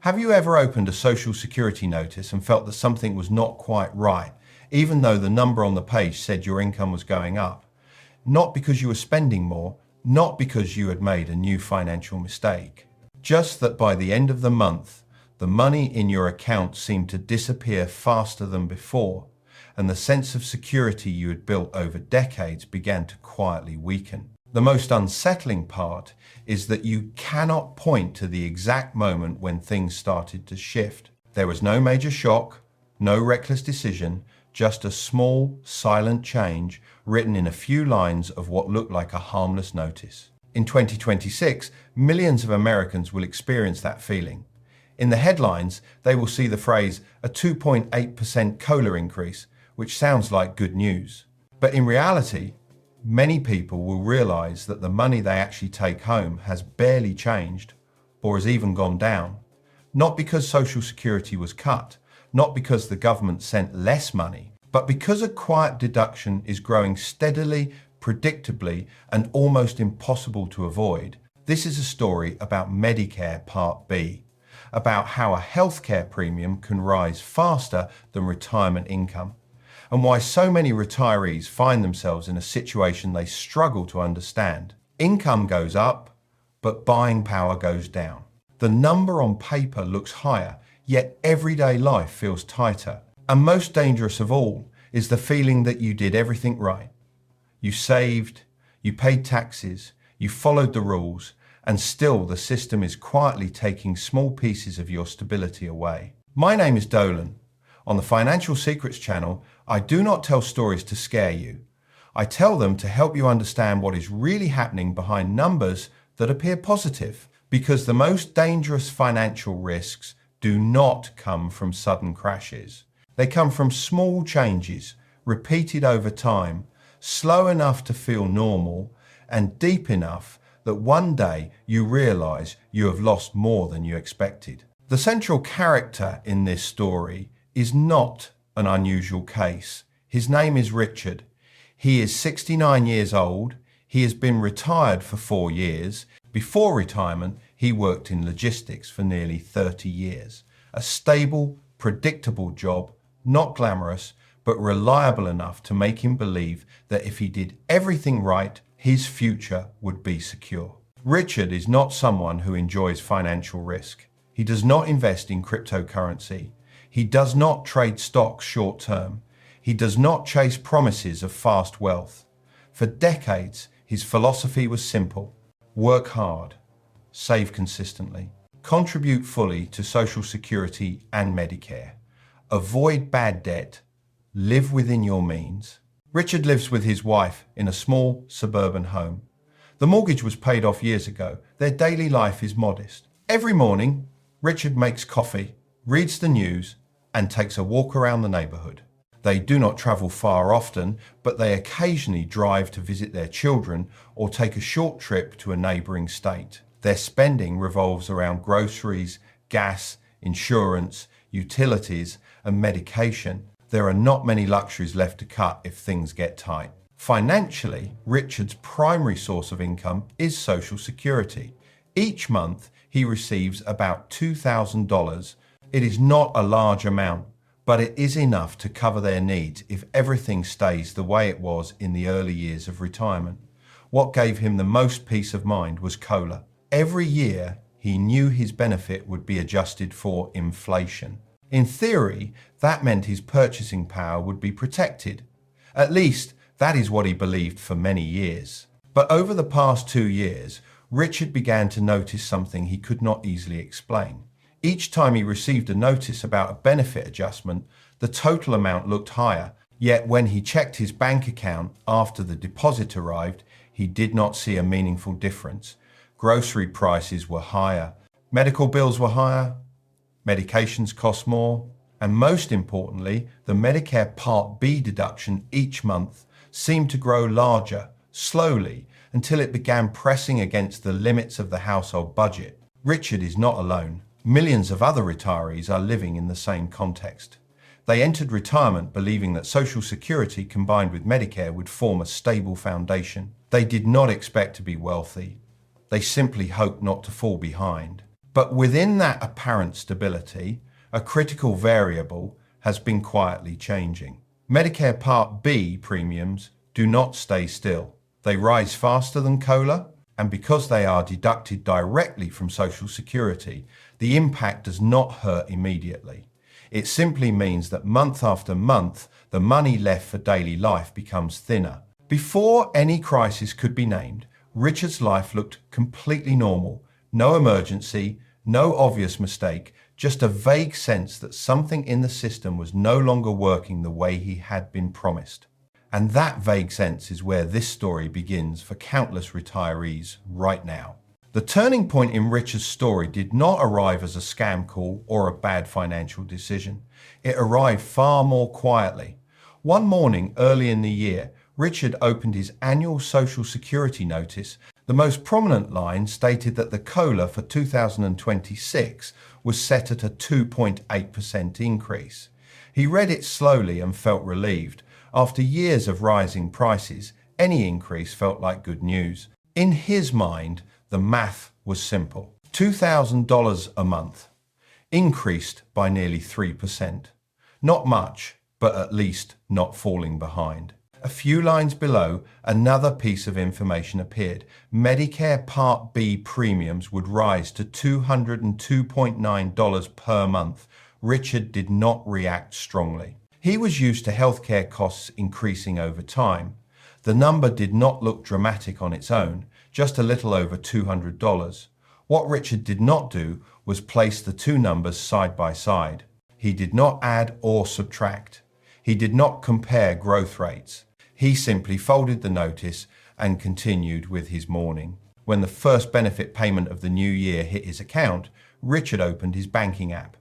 Have you ever opened a Social Security notice and felt that something was not quite right, even though the number on the page said your income was going up? Not because you were spending more, not because you had made a new financial mistake. Just that by the end of the month, the money in your account seemed to disappear faster than before, and the sense of security you had built over decades began to quietly weaken. The most unsettling part is that you cannot point to the exact moment when things started to shift. There was no major shock, no reckless decision, just a small, silent change written in a few lines of what looked like a harmless notice. In 2026, millions of Americans will experience that feeling. In the headlines, they will see the phrase, a 2.8% COLA increase, which sounds like good news. But in reality, many people will realize that the money they actually take home has barely changed or has even gone down. Not because Social Security was cut, not because the government sent less money, but because a quiet deduction is growing steadily, predictably, and almost impossible to avoid. This is a story about Medicare Part B, about how a healthcare premium can rise faster than retirement income, and why so many retirees find themselves in a situation they struggle to understand. Income goes up, but buying power goes down. The number on paper looks higher, yet everyday life feels tighter. And most dangerous of all is the feeling that you did everything right. You saved, you paid taxes, you followed the rules, and still the system is quietly taking small pieces of your stability away. My name is Dolan. On the Financial Secrets channel, I do not tell stories to scare you. I tell them to help you understand what is really happening behind numbers that appear positive, because the most dangerous financial risks do not come from sudden crashes. They come from small changes, repeated over time, slow enough to feel normal, and deep enough that one day you realize you have lost more than you expected. The central character in this story is not an unusual case. His name is Richard. He is 69 years old. He has been retired for 4 years. Before retirement, he worked in logistics for nearly 30 years. A stable, predictable job, not glamorous, but reliable enough to make him believe that if he did everything right, his future would be secure. Richard is not someone who enjoys financial risk. He does not invest in cryptocurrency. He does not trade stocks short term. He does not chase promises of fast wealth. For decades, his philosophy was simple. Work hard, save consistently, contribute fully to Social Security and Medicare, avoid bad debt, live within your means. Richard lives with his wife in a small suburban home. The mortgage was paid off years ago. Their daily life is modest. Every morning, Richard makes coffee, reads the news, and takes a walk around the neighborhood. They do not travel far often, but they occasionally drive to visit their children or take a short trip to a neighboring state. Their spending revolves around groceries, gas, insurance, utilities, and medication. There are not many luxuries left to cut if things get tight. Financially, Richard's primary source of income is Social Security. Each month, he receives about $2,000. It is not a large amount, but it is enough to cover their needs if everything stays the way it was in the early years of retirement. What gave him the most peace of mind was COLA. Every year, he knew his benefit would be adjusted for inflation. In theory, that meant his purchasing power would be protected. At least, that is what he believed for many years. But over the past 2 years, Richard began to notice something he could not easily explain. Each time he received a notice about a benefit adjustment, the total amount looked higher. Yet when he checked his bank account after the deposit arrived, he did not see a meaningful difference. Grocery prices were higher, medical bills were higher, medications cost more, and most importantly, the Medicare Part B deduction each month seemed to grow larger, slowly, until it began pressing against the limits of the household budget. Richard is not alone. Millions of other retirees are living in the same context. They entered retirement believing that Social Security combined with Medicare would form a stable foundation. They did not expect to be wealthy. They simply hoped not to fall behind. But within that apparent stability, a critical variable has been quietly changing. Medicare Part B premiums do not stay still. They rise faster than COLA, and because they are deducted directly from Social Security, the impact does not hurt immediately. It simply means that month after month, the money left for daily life becomes thinner. Before any crisis could be named, Richard's life looked completely normal. No emergency, no obvious mistake, just a vague sense that something in the system was no longer working the way he had been promised. And that vague sense is where this story begins for countless retirees right now. The turning point in Richard's story did not arrive as a scam call or a bad financial decision. It arrived far more quietly. One morning early in the year, Richard opened his annual Social Security notice. The most prominent line stated that the COLA for 2026 was set at a 2.8% increase. He read it slowly and felt relieved. After years of rising prices, any increase felt like good news. In his mind, the math was simple. $2,000 a month, increased by nearly 3%. Not much, but at least not falling behind. A few lines below, another piece of information appeared. Medicare Part B premiums would rise to $202.9 per month. Richard did not react strongly. He was used to healthcare costs increasing over time. The number did not look dramatic on its own, just a little over $200. What Richard did not do was place the two numbers side by side. He did not add or subtract. He did not compare growth rates. He simply folded the notice and continued with his morning. When the first benefit payment of the new year hit his account, Richard opened his banking app.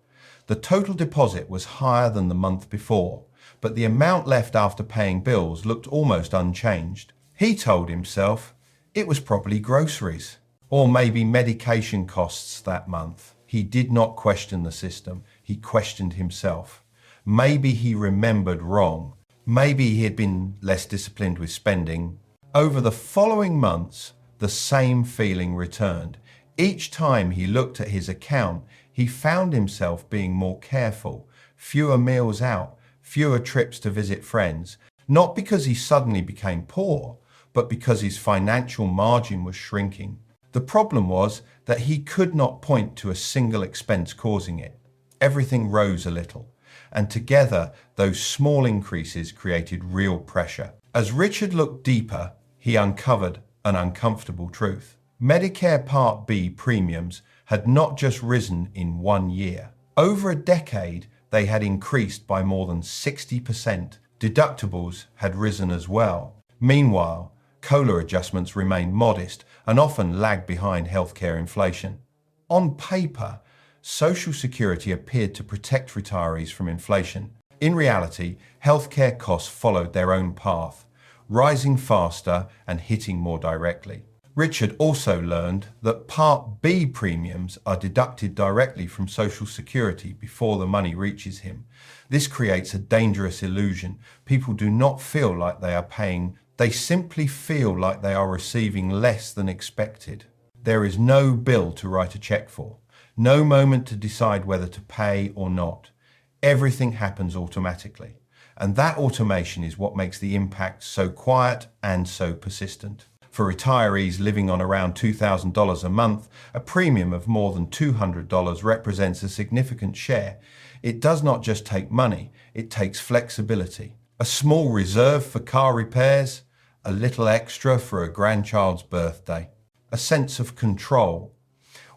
The total deposit was higher than the month before, but the amount left after paying bills looked almost unchanged. He told himself it was probably groceries, or maybe medication costs that month. He did not question the system, he questioned himself. Maybe he remembered wrong. Maybe he had been less disciplined with spending. Over the following months, the same feeling returned. Each time he looked at his account, he found himself being more careful, fewer meals out, fewer trips to visit friends, not because he suddenly became poor, but because his financial margin was shrinking. The problem was that he could not point to a single expense causing it. Everything rose a little, and together those small increases created real pressure. As Richard looked deeper, he uncovered an uncomfortable truth. Medicare Part B premiums had not just risen in 1 year. Over a decade, they had increased by more than 60%. Deductibles had risen as well. Meanwhile, COLA adjustments remained modest and often lagged behind healthcare inflation. On paper, Social Security appeared to protect retirees from inflation. In reality, healthcare costs followed their own path, rising faster and hitting more directly. Richard also learned that Part B premiums are deducted directly from Social Security before the money reaches him. This creates a dangerous illusion. People do not feel like they are paying, they simply feel like they are receiving less than expected. There is no bill to write a check for, no moment to decide whether to pay or not. Everything happens automatically, and that automation is what makes the impact so quiet and so persistent. For retirees living on around $2,000 a month, a premium of more than $200 represents a significant share. It does not just take money, it takes flexibility. A small reserve for car repairs, a little extra for a grandchild's birthday, a sense of control.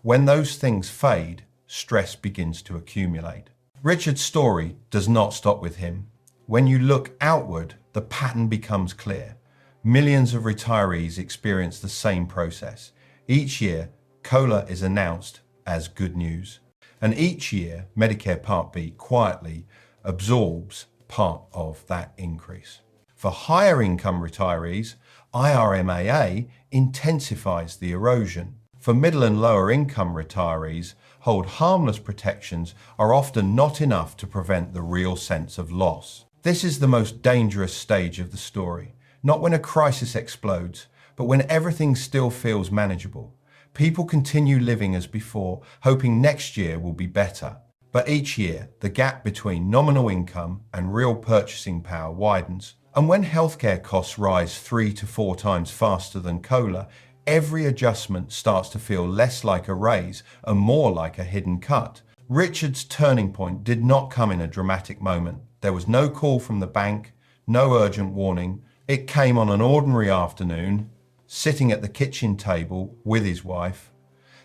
When those things fade, stress begins to accumulate. Richard's story does not stop with him. When you look outward, the pattern becomes clear. Millions of retirees experience the same process. Each year, COLA is announced as good news. And each year, Medicare Part B quietly absorbs part of that increase. For higher income retirees, IRMAA intensifies the erosion. For middle and lower income retirees, hold harmless protections are often not enough to prevent the real sense of loss. This is the most dangerous stage of the story. Not when a crisis explodes, but when everything still feels manageable. People continue living as before, hoping next year will be better. But each year, the gap between nominal income and real purchasing power widens. And when healthcare costs rise 3 to 4 times faster than COLA, every adjustment starts to feel less like a raise and more like a hidden cut. Richard's turning point did not come in a dramatic moment. There was no call from the bank, no urgent warning. It came on an ordinary afternoon, sitting at the kitchen table with his wife,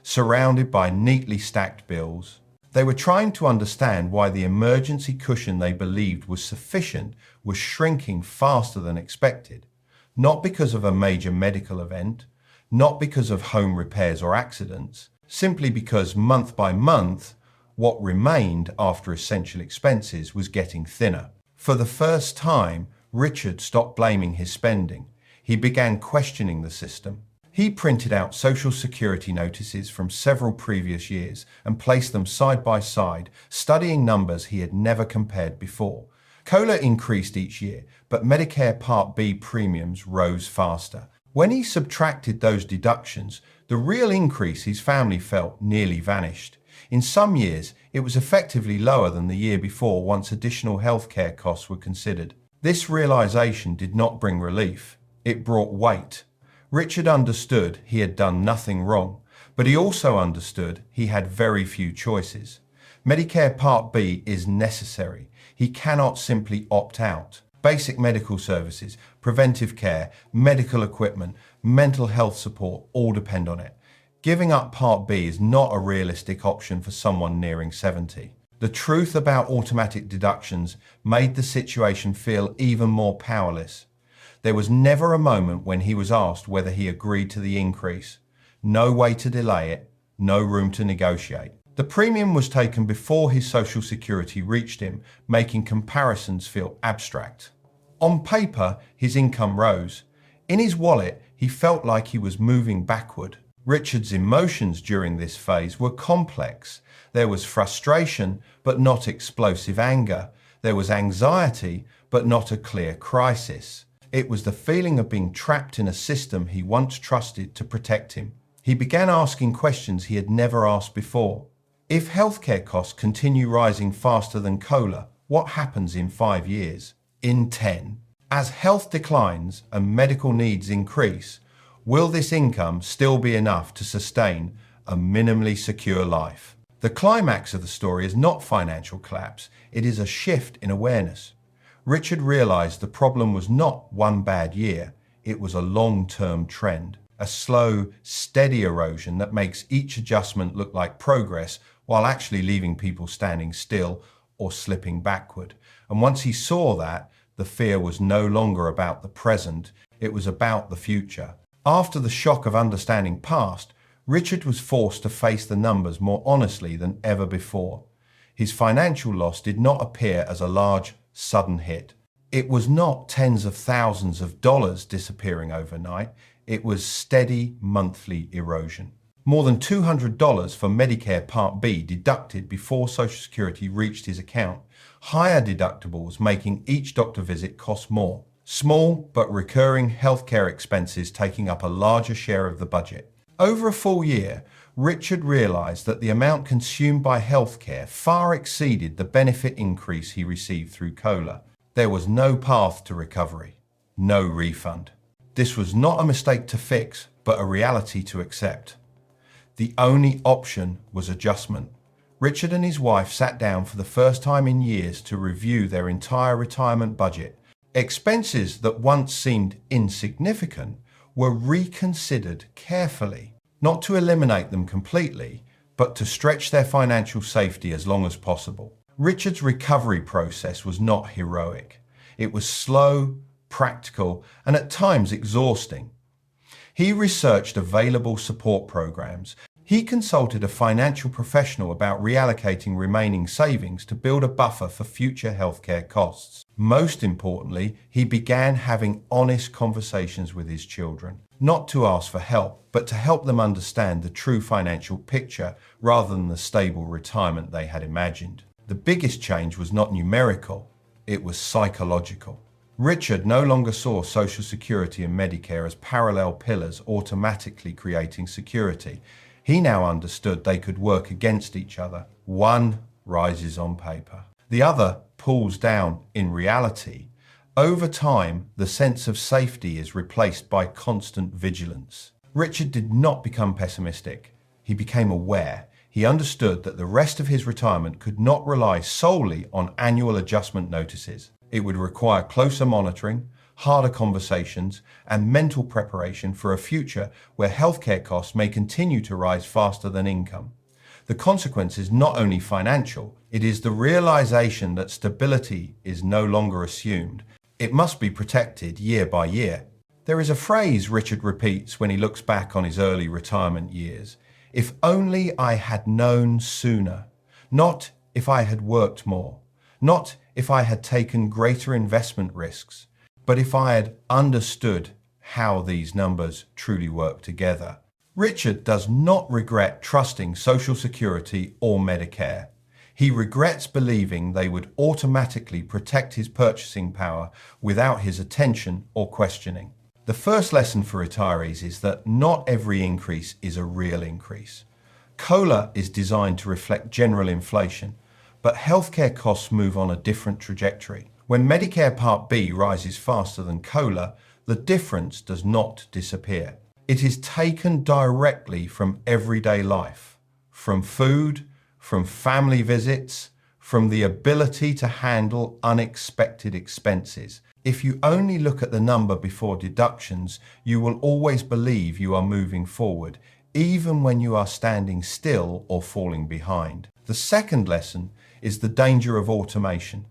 surrounded by neatly stacked bills. They were trying to understand why the emergency cushion they believed was sufficient was shrinking faster than expected, not because of a major medical event, not because of home repairs or accidents, simply because month by month, what remained after essential expenses was getting thinner. For the first time, Richard stopped blaming his spending. He began questioning the system. He printed out Social Security notices from several previous years and placed them side by side, studying numbers he had never compared before. COLA increased each year, but Medicare Part B premiums rose faster. When he subtracted those deductions, the real increase his family felt nearly vanished. In some years, it was effectively lower than the year before once additional healthcare costs were considered. This realization did not bring relief. It brought weight. Richard understood he had done nothing wrong, but he also understood he had very few choices. Medicare Part B is necessary. He cannot simply opt out. Basic medical services, preventive care, medical equipment, mental health support all depend on it. Giving up Part B is not a realistic option for someone nearing 70. The truth about automatic deductions made the situation feel even more powerless. There was never a moment when he was asked whether he agreed to the increase. No way to delay it, no room to negotiate. The premium was taken before his Social Security reached him, making comparisons feel abstract. On paper, his income rose. In his wallet, he felt like he was moving backward. Richard's emotions during this phase were complex. There was frustration, but not explosive anger. There was anxiety, but not a clear crisis. It was the feeling of being trapped in a system he once trusted to protect him. He began asking questions he had never asked before. If healthcare costs continue rising faster than COLA, what happens in 5 years? In 10? As health declines and medical needs increase, will this income still be enough to sustain a minimally secure life? The climax of the story is not financial collapse, it is a shift in awareness. Richard realized the problem was not one bad year, it was a long-term trend, a slow, steady erosion that makes each adjustment look like progress while actually leaving people standing still or slipping backward. And once he saw that, the fear was no longer about the present, it was about the future. After the shock of understanding passed, Richard was forced to face the numbers more honestly than ever before. His financial loss did not appear as a large, sudden hit. It was not tens of thousands of dollars disappearing overnight, it was steady monthly erosion. More than $200 for Medicare Part B deducted before Social Security reached his account. Higher deductibles making each doctor visit cost more. Small but recurring healthcare expenses taking up a larger share of the budget. Over a full year, Richard realized that the amount consumed by healthcare far exceeded the benefit increase he received through COLA. There was no path to recovery, no refund. This was not a mistake to fix, but a reality to accept. The only option was adjustment. Richard and his wife sat down for the first time in years to review their entire retirement budget. Expenses that once seemed insignificant were reconsidered carefully, not to eliminate them completely, but to stretch their financial safety as long as possible. Richard's recovery process was not heroic. It was slow, practical, and at times exhausting. He researched available support programs. He consulted a financial professional about reallocating remaining savings to build a buffer for future healthcare costs. Most importantly, he began having honest conversations with his children, not to ask for help, but to help them understand the true financial picture rather than the stable retirement they had imagined. The biggest change was not numerical, it was psychological. Richard no longer saw Social Security and Medicare as parallel pillars automatically creating security. He now understood they could work against each other. One rises on paper, the other pulls down in reality. Over time, the sense of safety is replaced by constant vigilance. Richard did not become pessimistic. He became aware. He understood that the rest of his retirement could not rely solely on annual adjustment notices. It would require closer monitoring, harder conversations, and mental preparation for a future where healthcare costs may continue to rise faster than income. The consequence is not only financial, it is the realization that stability is no longer assumed. It must be protected year by year. There is a phrase Richard repeats when he looks back on his early retirement years. If only I had known sooner. Not if I had worked more. Not if I had taken greater investment risks. But if I had understood how these numbers truly work together. Richard does not regret trusting Social Security or Medicare. He regrets believing they would automatically protect his purchasing power without his attention or questioning. The first lesson for retirees is that not every increase is a real increase. COLA is designed to reflect general inflation, but healthcare costs move on a different trajectory. When Medicare Part B rises faster than COLA, the difference does not disappear. It is taken directly from everyday life, from food, from family visits, from the ability to handle unexpected expenses. If you only look at the number before deductions, you will always believe you are moving forward, even when you are standing still or falling behind. The second lesson is the danger of automation.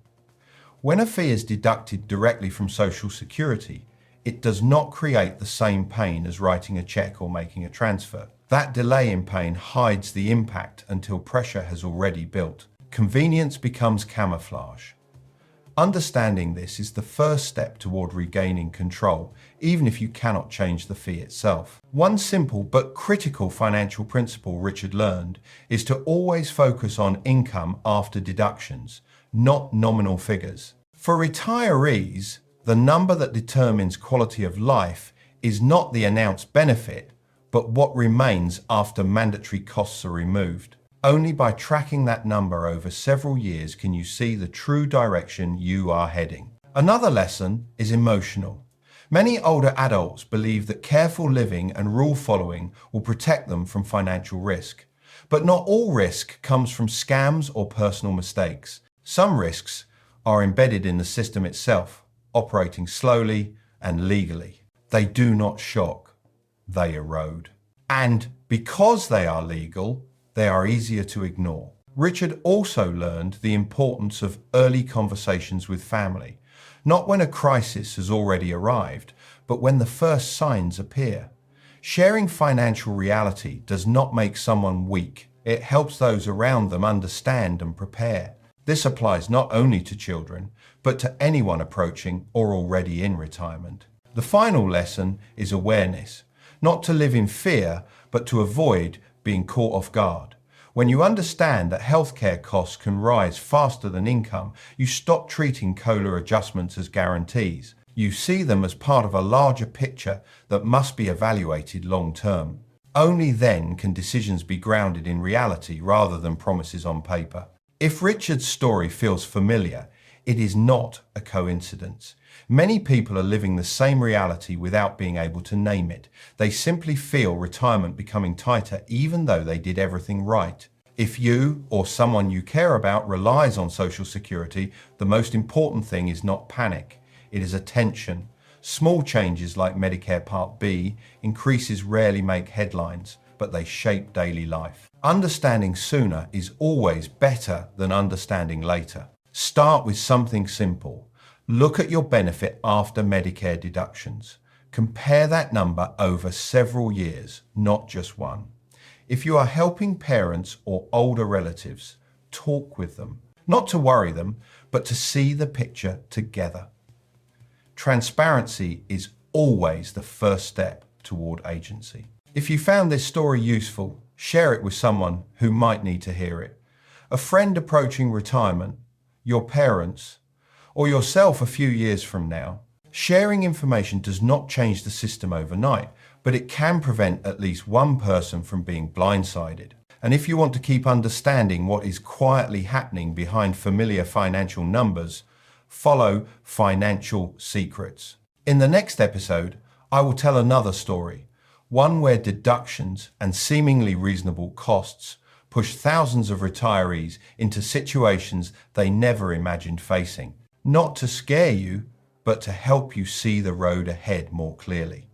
When a fee is deducted directly from Social Security, it does not create the same pain as writing a check or making a transfer. That delay in pain hides the impact until pressure has already built. Convenience becomes camouflage. Understanding this is the first step toward regaining control, even if you cannot change the fee itself. One simple but critical financial principle Richard learned is to always focus on income after deductions, not nominal figures. For retirees, the number that determines quality of life is not the announced benefit, but what remains after mandatory costs are removed. Only by tracking that number over several years can you see the true direction you are heading. Another lesson is emotional. Many older adults believe that careful living and rule following will protect them from financial risk. But not all risk comes from scams or personal mistakes. Some risks are embedded in the system itself, operating slowly and legally. They do not shock, they erode. And because they are legal, they are easier to ignore. Richard also learned the importance of early conversations with family, not when a crisis has already arrived, but when the first signs appear. Sharing financial reality does not make someone weak. It helps those around them understand and prepare. This applies not only to children, but to anyone approaching or already in retirement. The final lesson is awareness, not to live in fear, but to avoid being caught off guard. When you understand that healthcare costs can rise faster than income, you stop treating COLA adjustments as guarantees. You see them as part of a larger picture that must be evaluated long term. Only then can decisions be grounded in reality rather than promises on paper. If Richard's story feels familiar, it is not a coincidence. Many people are living the same reality without being able to name it. They simply feel retirement becoming tighter even though they did everything right. If you or someone you care about relies on Social Security, the most important thing is not panic. It is attention. Small changes like Medicare Part B increases rarely make headlines, but they shape daily life. Understanding sooner is always better than understanding later. Start with something simple. Look at your benefit after Medicare deductions. Compare that number over several years, not just one. If you are helping parents or older relatives, talk with them, not to worry them, but to see the picture together. Transparency is always the first step toward agency. If you found this story useful, share it with someone who might need to hear it. A friend approaching retirement, your parents, or yourself a few years from now. Sharing information does not change the system overnight, but it can prevent at least one person from being blindsided. And if you want to keep understanding what is quietly happening behind familiar financial numbers, follow Financial Secrets. In the next episode, I will tell another story, one where deductions and seemingly reasonable costs push thousands of retirees into situations they never imagined facing, not to scare you, but to help you see the road ahead more clearly.